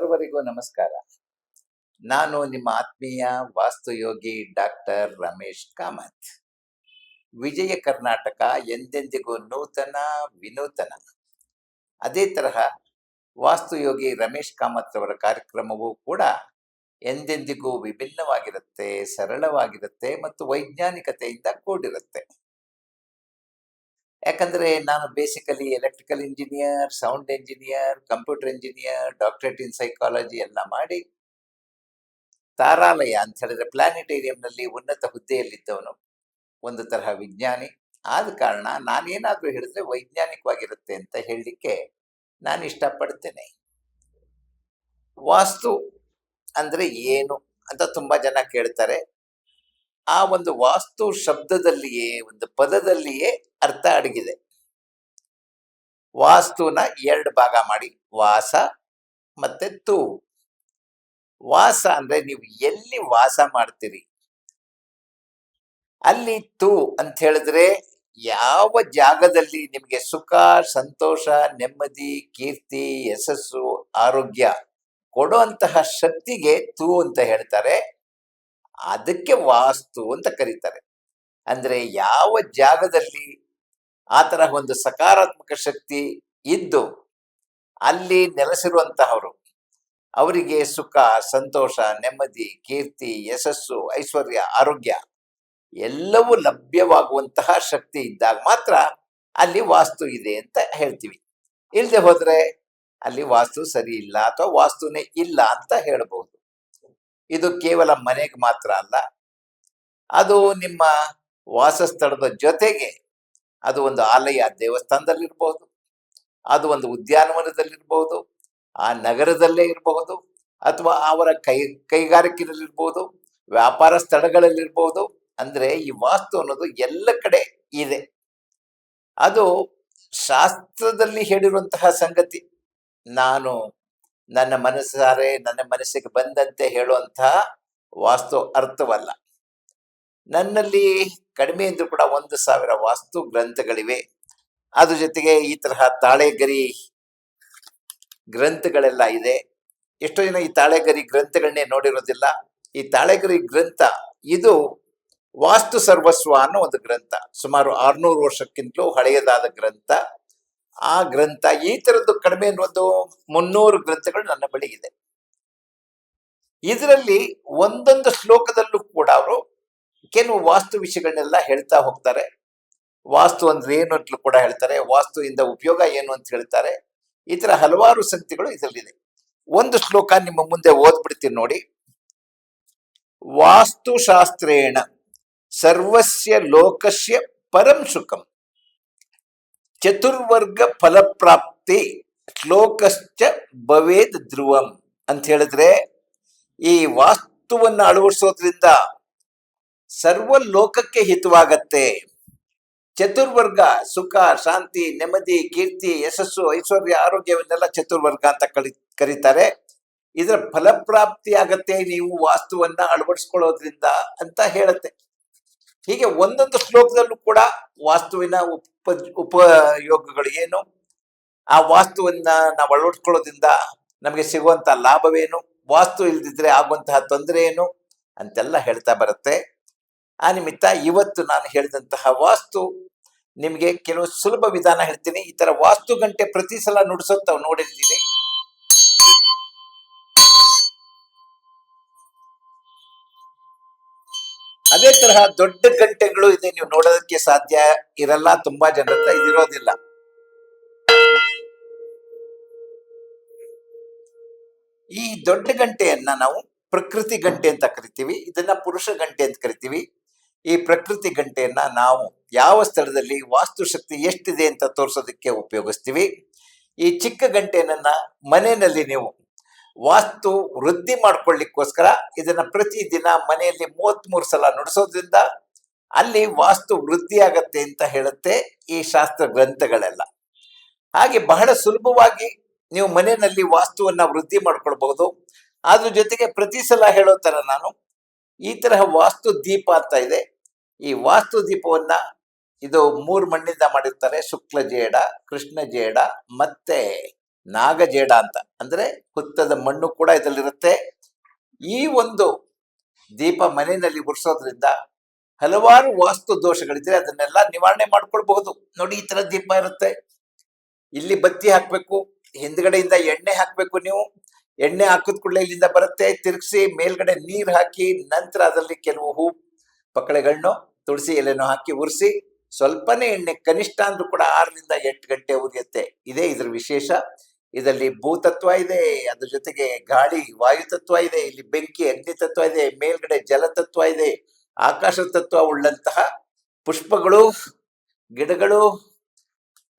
ಸರ್ವರಿಗೂ ನಮಸ್ಕಾರ. ನಾನು ನಿಮ್ಮ ಆತ್ಮೀಯ ವಾಸ್ತುಯೋಗಿ ಡಾಕ್ಟರ್ ರಮೇಶ್ ಕಾಮತ್. ವಿಜಯ ಕರ್ನಾಟಕ ಎಂದೆಂದಿಗೂ ನೂತನ ವಿನೂತನ. ಅದೇ ತರಹ ವಾಸ್ತುಯೋಗಿ ರಮೇಶ್ ಕಾಮತ್ ಅವರ ಕಾರ್ಯಕ್ರಮವೂ ಕೂಡ ಎಂದೆಂದಿಗೂ ವಿಭಿನ್ನವಾಗಿರುತ್ತೆ, ಸರಳವಾಗಿರುತ್ತೆ ಮತ್ತು ವೈಜ್ಞಾನಿಕತೆಯಿಂದ ಕೂಡಿರುತ್ತೆ. ಯಾಕಂದ್ರೆ ನಾನು basically electrical engineer, sound engineer, computer engineer, doctorate in psychology ಎಲ್ಲ ಮಾಡಿ ತಾರಾಲಯ ಅಂತ ಹೇಳಿದ್ರೆ ಪ್ಲಾನೆಟೇರಿಯಂನಲ್ಲಿ ಉನ್ನತ ಹುದ್ದೆಯಲ್ಲಿದ್ದವನು, ಒಂದು ತರಹ ವಿಜ್ಞಾನಿ. ಆದ ಕಾರಣ ನಾನೇನಾದ್ರೂ ಹೇಳಿದ್ರೆ ವೈಜ್ಞಾನಿಕವಾಗಿರುತ್ತೆ ಅಂತ ಹೇಳಲಿಕ್ಕೆ ನಾನು ಇಷ್ಟಪಡ್ತೇನೆ. ವಾಸ್ತು ಅಂದ್ರೆ ಏನು ಅಂತ ತುಂಬಾ ಜನ ಕೇಳ್ತಾರೆ. ಆ ಒಂದು ವಾಸ್ತು ಶಬ್ದದಲ್ಲಿಯೇ, ಒಂದು ಪದದಲ್ಲಿಯೇ ಅರ್ಥ ಅಡಗಿದೆ. ವಾಸ್ತುನ ಎರಡು ಭಾಗ ಮಾಡಿ, ವಾಸ ಮತ್ತೆ ತು. ವಾಸ ಅಂದ್ರೆ ನೀವು ಎಲ್ಲಿ ವಾಸ ಮಾಡ್ತೀರಿ, ಅಲ್ಲಿ ತು ಅಂತ ಹೇಳಿದ್ರೆ ಯಾವ ಜಾಗದಲ್ಲಿ ನಿಮಗೆ ಸುಖ, ಸಂತೋಷ, ನೆಮ್ಮದಿ, ಕೀರ್ತಿ, ಯಶಸ್ಸು, ಆರೋಗ್ಯ ಕೊಡುವಂತಹ ಶಕ್ತಿಗೆ ತು ಅಂತ ಹೇಳ್ತಾರೆ. ಅದಕ್ಕೆ ವಾಸ್ತು ಅಂತ ಕರೀತಾರೆ. ಅಂದ್ರೆ ಯಾವ ಜಾಗದಲ್ಲಿ ಆ ತರಹ ಒಂದು ಸಕಾರಾತ್ಮಕ ಶಕ್ತಿ ಇದ್ದು ಅಲ್ಲಿ ನೆಲೆಸಿರುವಂತಹವರು, ಅವರಿಗೆ ಸುಖ, ಸಂತೋಷ, ನೆಮ್ಮದಿ, ಕೀರ್ತಿ, ಯಶಸ್ಸು, ಐಶ್ವರ್ಯ, ಆರೋಗ್ಯ ಎಲ್ಲವೂ ಲಭ್ಯವಾಗುವಂತಹ ಶಕ್ತಿ ಇದ್ದಾಗ ಮಾತ್ರ ಅಲ್ಲಿ ವಾಸ್ತು ಇದೆ ಅಂತ ಹೇಳ್ತೀವಿ. ಇಲ್ಲದೆ ಹೋದ್ರೆ ಅಲ್ಲಿ ವಾಸ್ತು ಸರಿ ಇಲ್ಲ ಅಥವಾ ವಾಸ್ತುನೇ ಇಲ್ಲ ಅಂತ ಹೇಳಬಹುದು. ಇದು ಕೇವಲ ಮನೆಗೆ ಮಾತ್ರ ಅಲ್ಲ, ಅದು ನಿಮ್ಮ ವಾಸಸ್ಥಳದ ಜೊತೆಗೆ ಅದು ಒಂದು ಆಲಯ, ದೇವಸ್ಥಾನದಲ್ಲಿರ್ಬಹುದು, ಅದು ಒಂದು ಉದ್ಯಾನವನದಲ್ಲಿರ್ಬಹುದು, ಆ ನಗರದಲ್ಲೇ ಇರಬಹುದು, ಅಥವಾ ಅವರ ಕೈಗಾರಿಕೆಯಲ್ಲಿರ್ಬಹುದು, ವ್ಯಾಪಾರ ಸ್ಥಳಗಳಲ್ಲಿರ್ಬಹುದು. ಅಂದ್ರೆ ಈ ವಾಸ್ತು ಅನ್ನೋದು ಎಲ್ಲ ಕಡೆ ಇದೆ. ಅದು ಶಾಸ್ತ್ರದಲ್ಲಿ ಹೇಳಿರುವಂತಹ ಸಂಗತಿ. ನಾನು ನನ್ನ ಮನಸ್ಸಾರೆ, ನನ್ನ ಮನಸ್ಸಿಗೆ ಬಂದಂತೆ ಹೇಳುವಂತಹ ವಾಸ್ತು ಅರ್ಥವಲ್ಲ. ನನ್ನಲ್ಲಿ ಕಡಿಮೆ ಅಂದ್ರೂ ಕೂಡ 1,000 ವಾಸ್ತು ಗ್ರಂಥಗಳಿವೆ. ಅದ್ರ ಜೊತೆಗೆ ಈ ತರಹ ತಾಳೆಗರಿ ಗ್ರಂಥಗಳೆಲ್ಲ ಇದೆ. ಎಷ್ಟೋ ಜನ ಈ ತಾಳೆಗರಿ ಗ್ರಂಥಗಳನ್ನೇ ನೋಡಿರೋದಿಲ್ಲ. ಈ ತಾಳೆಗರಿ ಗ್ರಂಥ ಇದು ವಾಸ್ತು ಸರ್ವಸ್ವ ಅನ್ನೋ ಒಂದು ಗ್ರಂಥ, ಸುಮಾರು 600 ವರ್ಷಕ್ಕಿಂತಲೂ ಹಳೆಯದಾದ ಗ್ರಂಥ. ಆ ಗ್ರಂಥ ಈ ತರದ್ದು ಕಡಿಮೆ ಒಂದು 300 ಗ್ರಂಥಗಳು ನನ್ನ ಬಳಿ ಇದೆ. ಇದರಲ್ಲಿ ಒಂದೊಂದು ಶ್ಲೋಕದಲ್ಲೂ ಕೂಡ ಅವರು ಕೆಲವು ವಾಸ್ತು ವಿಷಯಗಳನ್ನೆಲ್ಲ ಹೇಳ್ತಾ ಹೋಗ್ತಾರೆ. ವಾಸ್ತು ಅಂದ್ರೆ ಏನು ಅಂತಲೂ ಕೂಡ ಹೇಳ್ತಾರೆ, ವಾಸ್ತುವಿಂದ ಉಪಯೋಗ ಏನು ಅಂತ ಹೇಳ್ತಾರೆ. ಈ ತರ ಹಲವಾರು ಸಂಗತಿಗಳು ಇದರಲ್ಲಿದೆ. ಒಂದು ಶ್ಲೋಕ ನಿಮ್ಮ ಮುಂದೆ ಓದ್ಬಿಡ್ತೀನಿ ನೋಡಿ. ವಾಸ್ತುಶಾಸ್ತ್ರೇಣ ಸರ್ವಸ್ಯ ಲೋಕಸ್ಯ ಪರಂ ಸುಖಂ ಚತುರ್ವರ್ಗ ಫಲಪ್ರಾಪ್ತಿ ಶ್ಲೋಕಶ್ಚ ಭವೇದ್ ಧ್ರುವಂ ಅಂತ ಹೇಳಿದ್ರೆ, ಈ ವಾಸ್ತುವನ್ನು ಅಳವಡಿಸೋದ್ರಿಂದ ಸರ್ವ ಲೋಕಕ್ಕೆ ಹಿತವಾಗತ್ತೆ. ಚತುರ್ವರ್ಗ, ಸುಖ, ಶಾಂತಿ, ನೆಮ್ಮದಿ, ಕೀರ್ತಿ, ಯಶಸ್ಸು, ಐಶ್ವರ್ಯ, ಆರೋಗ್ಯವನ್ನೆಲ್ಲ ಚತುರ್ವರ್ಗ ಅಂತ ಕರೀತಾರೆ. ಇದರ ಫಲಪ್ರಾಪ್ತಿ ಆಗತ್ತೆ ನೀವು ವಾಸ್ತುವನ್ನ ಅಳವಡಿಸ್ಕೊಳ್ಳೋದ್ರಿಂದ ಅಂತ ಹೇಳುತ್ತೆ. ಹೀಗೆ ಒಂದೊಂದು ಶ್ಲೋಕದಲ್ಲೂ ಕೂಡ ವಾಸ್ತುವಿನ ಉಪಯೋಗಗಳು ಏನು, ಆ ವಾಸ್ತುವನ್ನ ನಾವು ಅಳವಡಿಸ್ಕೊಳ್ಳೋದ್ರಿಂದ ನಮಗೆ ಸಿಗುವಂತಹ ಲಾಭವೇನು, ವಾಸ್ತು ಇಲ್ದಿದ್ರೆ ಆಗುವಂತಹ ತೊಂದರೆ ಏನು ಅಂತೆಲ್ಲ ಹೇಳ್ತಾ ಬರುತ್ತೆ. ಆ ನಿಮಿತ್ತ ಇವತ್ತು ನಾನು ಹೇಳಿದಂತಹ ವಾಸ್ತು ನಿಮಗೆ ಕೆಲವು ಸುಲಭ ವಿಧಾನ ಹೇಳ್ತೀನಿ. ಈ ತರ ವಾಸ್ತು ಗಂಟೆ ಪ್ರತಿ ಸಲ ನುಡಿಸೋದು ತಾವು ನೋಡಿರ್ತೀವಿ. ಅದೇ ತರಹ ದೊಡ್ಡ ಗಂಟೆಗಳು ಇದೆ, ನೀವು ನೋಡೋದಕ್ಕೆ ಸಾಧ್ಯ ಇರಲ್ಲ, ತುಂಬಾ ಜನರ ಹತ್ರ ಇದಿರೋದಿಲ್ಲ. ಈ ದೊಡ್ಡ ಗಂಟೆಯನ್ನ ನಾವು ಪ್ರಕೃತಿ ಗಂಟೆ ಅಂತ ಕರಿತೀವಿ. ಇದನ್ನ ಪುರುಷ ಗಂಟೆ ಅಂತ ಕರಿತೀವಿ. ಈ ಪ್ರಕೃತಿ ಗಂಟೆಯನ್ನ ನಾವು ಯಾವ ಸ್ಥಳದಲ್ಲಿ ವಾಸ್ತುಶಕ್ತಿ ಎಷ್ಟಿದೆ ಅಂತ ತೋರಿಸೋದಕ್ಕೆ ಉಪಯೋಗಿಸ್ತೀವಿ. ಈ ಚಿಕ್ಕ ಗಂಟೆಯನ್ನ ಮನೆಯಲ್ಲಿ ನೀವು ವಾಸ್ತು ವೃದ್ಧಿ ಮಾಡ್ಕೊಳ್ಳಿಕ್ಕೋಸ್ಕರ ಇದನ್ನ ಪ್ರತಿದಿನ ಮನೆಯಲ್ಲಿ 33 ಸಲ ನುಡಿಸೋದ್ರಿಂದ ಅಲ್ಲಿ ವಾಸ್ತು ವೃದ್ಧಿ ಆಗತ್ತೆ ಅಂತ ಹೇಳುತ್ತೆ ಈ ಶಾಸ್ತ್ರ ಗ್ರಂಥಗಳೆಲ್ಲ. ಹಾಗೆ ಬಹಳ ಸುಲಭವಾಗಿ ನೀವು ಮನೆಯಲ್ಲಿ ವಾಸ್ತುವನ್ನ ವೃದ್ಧಿ ಮಾಡ್ಕೊಳ್ಬಹುದು. ಅದ್ರ ಜೊತೆಗೆ ಪ್ರತಿ ಸಲ ಹೇಳೋ ತರ ನಾನು ಈ ತರಹ ವಾಸ್ತು ದೀಪ ಅಂತ ಇದೆ. ಈ ವಾಸ್ತು ದೀಪವನ್ನ ಇದು 3 ಮಣ್ಣಿಂದ ಮಾಡಿರ್ತಾರೆ, ಶುಕ್ಲ ಜೇಡ, ಕೃಷ್ಣ ಜೇಡ ಮತ್ತೆ ನಾಗಜೇಡ ಅಂತ ಅಂದ್ರೆ ಹುತ್ತದ ಮಣ್ಣು ಕೂಡ ಇದರಲ್ಲಿರುತ್ತೆ. ಈ ಒಂದು ದೀಪ ಮನೆಯಲ್ಲಿ ಉರಿಸೋದ್ರಿಂದ ಹಲವಾರು ವಾಸ್ತು ದೋಷಗಳಿದ್ರೆ ಅದನ್ನೆಲ್ಲ ನಿವಾರಣೆ ಮಾಡ್ಕೊಳ್ಬಹುದು. ನೋಡಿ, ಈ ತರ ದೀಪ ಇರುತ್ತೆ. ಇಲ್ಲಿ ಬತ್ತಿ ಹಾಕ್ಬೇಕು, ಹಿಂದ್ಗಡೆಯಿಂದ ಎಣ್ಣೆ ಹಾಕ್ಬೇಕು. ನೀವು ಎಣ್ಣೆ ಹಾಕಿದ ಕೂಡಲೇ ಇಲ್ಲಿಂದ ಬರುತ್ತೆ, ತಿರುಗಿಸಿ ಮೇಲ್ಗಡೆ ನೀರ್ ಹಾಕಿ ನಂತರ ಅದರಲ್ಲಿ ಕೆಲವು ಹೂ ಪಕ್ಕಳೆಗಳನ್ನು ತುಳಸಿ ಎಲೆನೋ ಹಾಕಿ ಉರಿಸಿ ಸ್ವಲ್ಪನೇ ಎಣ್ಣೆ, ಕನಿಷ್ಠ ಅಂದ್ರೂ ಕೂಡ 6 ರಿಂದ 8 ಗಂಟೆ ಉರಿಯುತ್ತೆ. ಇದೇ ಇದ್ರ ವಿಶೇಷ. ಇದರಲ್ಲಿ ಭೂತತ್ವ ಇದೆ, ಅದ್ರ ಜೊತೆಗೆ ಗಾಳಿ ವಾಯು ತತ್ವ ಇದೆ, ಇಲ್ಲಿ ಬೆಂಕಿ ಅಗ್ನಿ ತತ್ವ ಇದೆ, ಮೇಲ್ಗಡೆ ಜಲತತ್ವ ಇದೆ, ಆಕಾಶ ತತ್ವ ಉಳ್ಳಂತಹ ಪುಷ್ಪಗಳು, ಗಿಡಗಳು,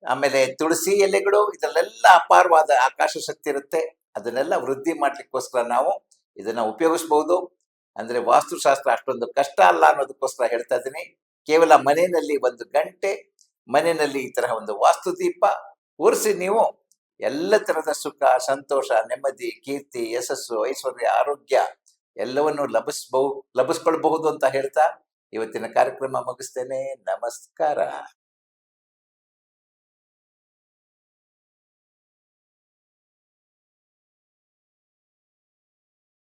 ಆಮೇಲೆ ತುಳಸಿ ಎಲೆಗಳು, ಇದರಲ್ಲೆಲ್ಲ ಅಪಾರವಾದ ಆಕಾಶ ಶಕ್ತಿ ಇರುತ್ತೆ. ಅದನ್ನೆಲ್ಲ ವೃದ್ಧಿ ಮಾಡ್ಲಿಕ್ಕೋಸ್ಕರ ನಾವು ಇದನ್ನ ಉಪಯೋಗಿಸಬಹುದು. ಅಂದ್ರೆ ವಾಸ್ತುಶಾಸ್ತ್ರ ಅಷ್ಟೊಂದು ಕಷ್ಟ ಅಲ್ಲ ಅನ್ನೋದಕ್ಕೋಸ್ಕರ ಹೇಳ್ತಾ ಇದ್ದೀನಿ. ಕೇವಲ ಮನೆಯಲ್ಲಿ 1 ಗಂಟೆ ಮನೆಯಲ್ಲಿ ಈ ತರಹ ಒಂದು ವಾಸ್ತು ದೀಪ ಉರಿಸಿ ನೀವು ಎಲ್ಲ ತರದ ಸುಖ, ಸಂತೋಷ, ನೆಮ್ಮದಿ, ಕೀರ್ತಿ, ಯಶಸ್ಸು, ಐಶ್ವರ್ಯ, ಆರೋಗ್ಯ ಎಲ್ಲವನ್ನು ಲಭಿಸ್ಕೊಳ್ಬಹುದು ಅಂತ ಹೇಳ್ತಾ ಇವತ್ತಿನ ಕಾರ್ಯಕ್ರಮ ಮುಗಿಸ್ತೇನೆ. ನಮಸ್ಕಾರ.